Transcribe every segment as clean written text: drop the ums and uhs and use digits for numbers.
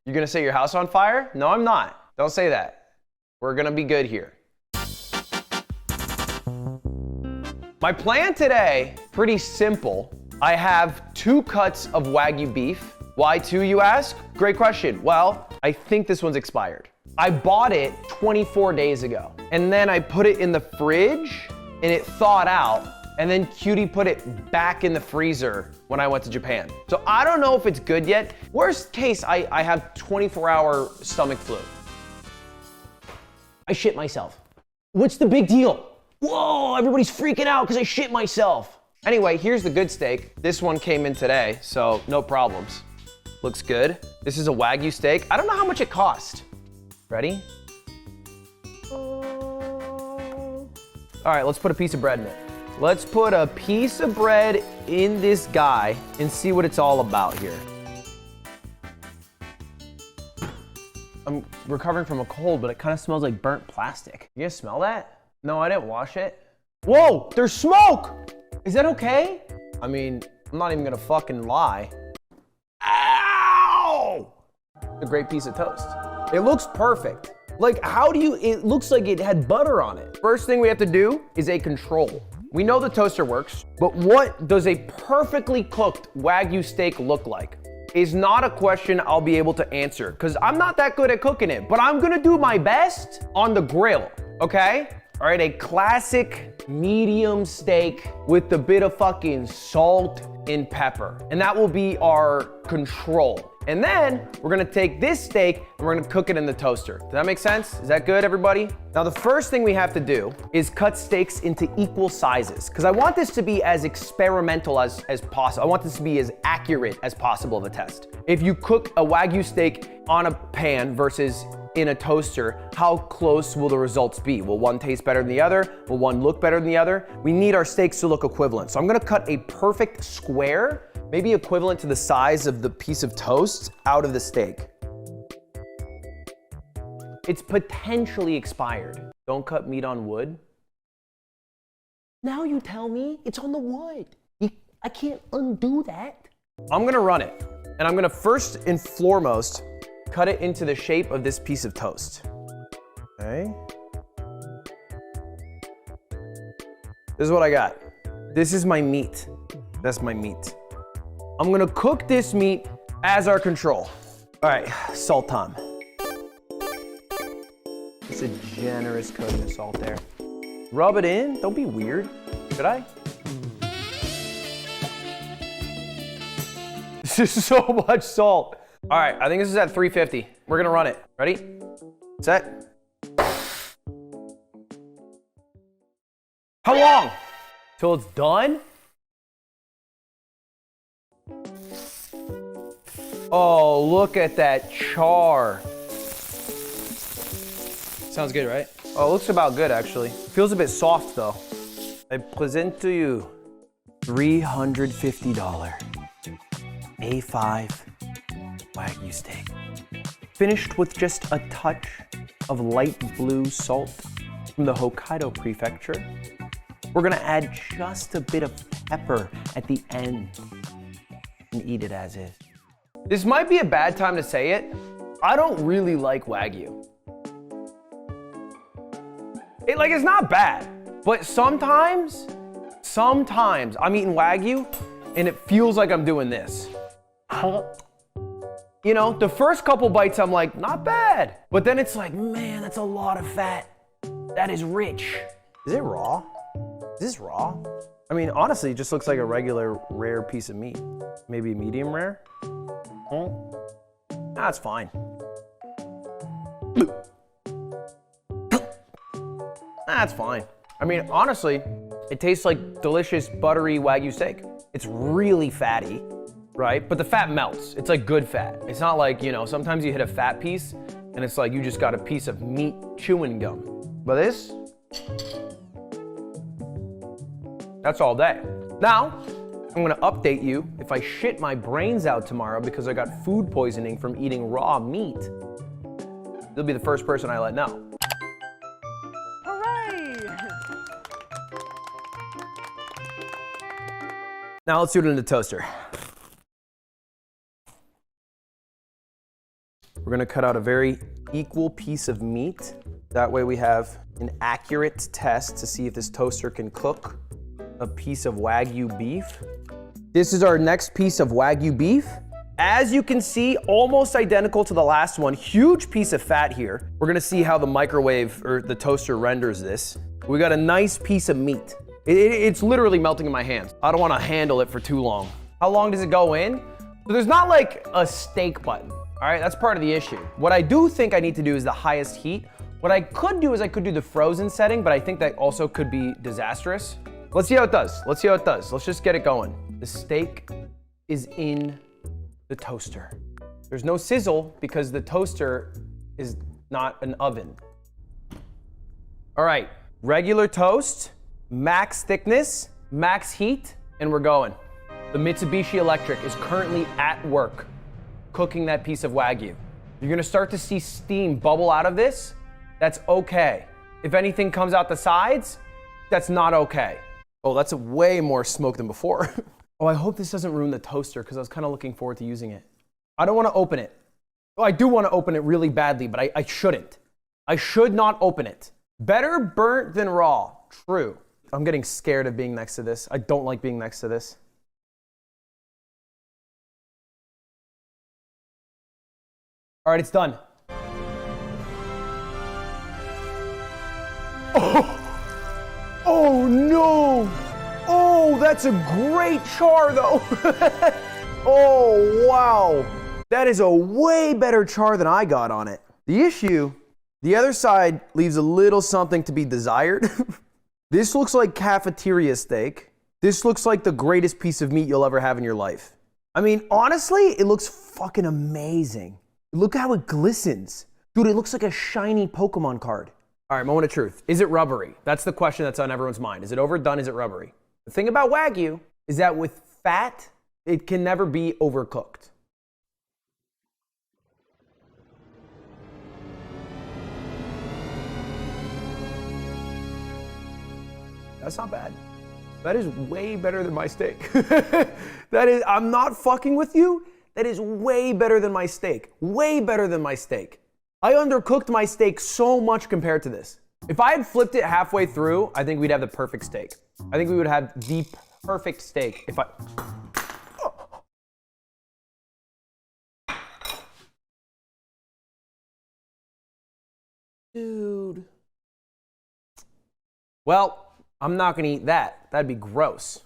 You gonna set your house on fire? No, I'm not. Don't say that. We're gonna be good here. My plan today, pretty simple. I have 2 cuts of Wagyu beef. Why 2, you ask? Great question. Well, I think this one's expired. I bought it 24 days ago, and then I put it in the fridge, and it thawed out, and then Cutie put it back in the freezer when I went to Japan. So I don't know if it's good yet. Worst case, I have 24-hour stomach flu. I shit myself. What's the big deal? Whoa, everybody's freaking out because I shit myself. Anyway, here's the good steak. This one came in today, so no problems. Looks good. This is a Wagyu steak. I don't know how much it cost. Ready? All right, let's put a piece of bread in it. Let's put a piece of bread in this guy and see what it's all about here. I'm recovering from a cold, but it kind of smells like burnt plastic. You guys smell that? No, I didn't wash it. Whoa, there's smoke! Is that okay? I mean, I'm not even gonna fucking lie. Ow! A great piece of toast. It looks perfect. Like, how do you, it looks like it had butter on it. First thing we have to do is a control. We know the toaster works, but what does a perfectly cooked Wagyu steak look like? Is not a question I'll be able to answer, because I'm not that good at cooking it, but I'm gonna do my best on the grill, okay? All right, a classic medium steak with a bit of fucking salt and pepper. And that will be our control. And then we're gonna take this steak and we're gonna cook it in the toaster. Does that make sense? Is that good, everybody? Now, the first thing we have to do is cut steaks into equal sizes, because I want this to be as experimental as possible. I want this to be as accurate as possible of a test. If you cook a Wagyu steak on a pan versus in a toaster, how close will the results be? Will one taste better than the other? Will one look better than the other? We need our steaks to look equivalent. So I'm gonna cut a perfect square, maybe equivalent to the size of the piece of toast, out of the steak. It's potentially expired. Don't cut meat on wood. Now you tell me it's on the wood. I can't undo that. I'm gonna run it, and I'm gonna first and foremost cut it into the shape of this piece of toast. Okay. This is what I got. This is my meat. That's my meat. I'm gonna cook this meat as our control. All right, salt time. It's a generous coating of salt there. Rub it in, don't be weird. Should I? This is so much salt. All right, I think this is at 350. We're gonna run it. Ready? Set. How long? Till it's done? Oh, look at that char. Sounds good, right? Oh, it looks about good, actually. Feels a bit soft, though. I present to you $350 A5 Wagyu steak. Finished with just a touch of light blue salt from the Hokkaido prefecture. We're gonna add just a bit of pepper at the end and eat it as is. This might be a bad time to say it. I don't really like Wagyu. It's not bad, but sometimes I'm eating Wagyu and it feels like I'm doing this. You know, the first couple bites I'm like, not bad. But then it's like, man, that's a lot of fat. That is rich. Is it raw? Is this raw? I mean, honestly, it just looks like a regular rare piece of meat. Maybe medium rare? That's fine. That's fine. I mean, honestly, it tastes like delicious buttery Wagyu steak. It's really fatty, right? But the fat melts. It's like good fat. It's not like, you know, sometimes you hit a fat piece and it's like you just got a piece of meat chewing gum. But this, that's all day. Now, I'm gonna update you. If I shit my brains out tomorrow because I got food poisoning from eating raw meat, you'll be the first person I let know. Now let's do it in the toaster. We're gonna cut out a very equal piece of meat. That way we have an accurate test to see if this toaster can cook a piece of Wagyu beef. This is our next piece of Wagyu beef. As you can see, almost identical to the last one. Huge piece of fat here. We're gonna see how the microwave or the toaster renders this. We got a nice piece of meat. It's literally melting in my hands. I don't wanna handle it for too long. How long does it go in? So there's not like a steak button, all right? That's part of the issue. What I do think I need to do is the highest heat. What I could do is I could do the frozen setting, but I think that also could be disastrous. Let's see how it does. Let's see how it does. Let's just get it going. The steak is in the toaster. There's no sizzle because the toaster is not an oven. All right, regular toast, max thickness, max heat, and we're going. The Mitsubishi Electric is currently at work cooking that piece of Wagyu. You're gonna start to see steam bubble out of this. That's okay. If anything comes out the sides, that's not okay. Oh, that's way more smoke than before. Oh, I hope this doesn't ruin the toaster because I was kind of looking forward to using it. I don't want to open it. Oh, I do want to open it really badly, but I shouldn't. I should not open it. Better burnt than raw. True. I'm getting scared of being next to this. I don't like being next to this. All right, it's done. Oh no! Oh, that's a great char though. Oh, wow. That is a way better char than I got on it. The issue, the other side leaves a little something to be desired. This looks like cafeteria steak. This looks like the greatest piece of meat you'll ever have in your life. I mean, honestly, it looks fucking amazing. Look how it glistens. Dude, it looks like a shiny Pokemon card. All right, moment of truth. Is it rubbery? That's the question that's on everyone's mind. Is it overdone? Is it rubbery? The thing about Wagyu is that with fat, it can never be overcooked. That's not bad. That is way better than my steak. I'm not fucking with you. That is way better than my steak. Way better than my steak. I undercooked my steak so much compared to this. If I had flipped it halfway through, I think we'd have the perfect steak. I think we would have the perfect steak if I... Dude. Well, I'm not gonna eat that. That'd be gross.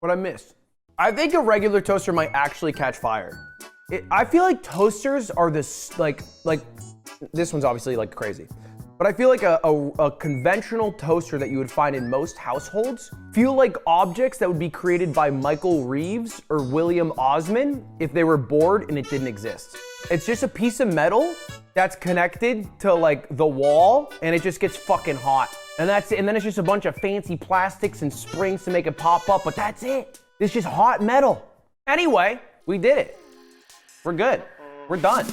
What I missed? I think a regular toaster might actually catch fire. I feel like toasters are this, like this one's obviously like crazy. But I feel like a conventional toaster that you would find in most households feel like objects that would be created by Michael Reeves or William Osman if they were bored and it didn't exist. It's just a piece of metal that's connected to like the wall and it just gets fucking hot. And that's it. And then it's just a bunch of fancy plastics and springs to make it pop up, but that's it. It's just hot metal. Anyway, we did it. We're good. We're done.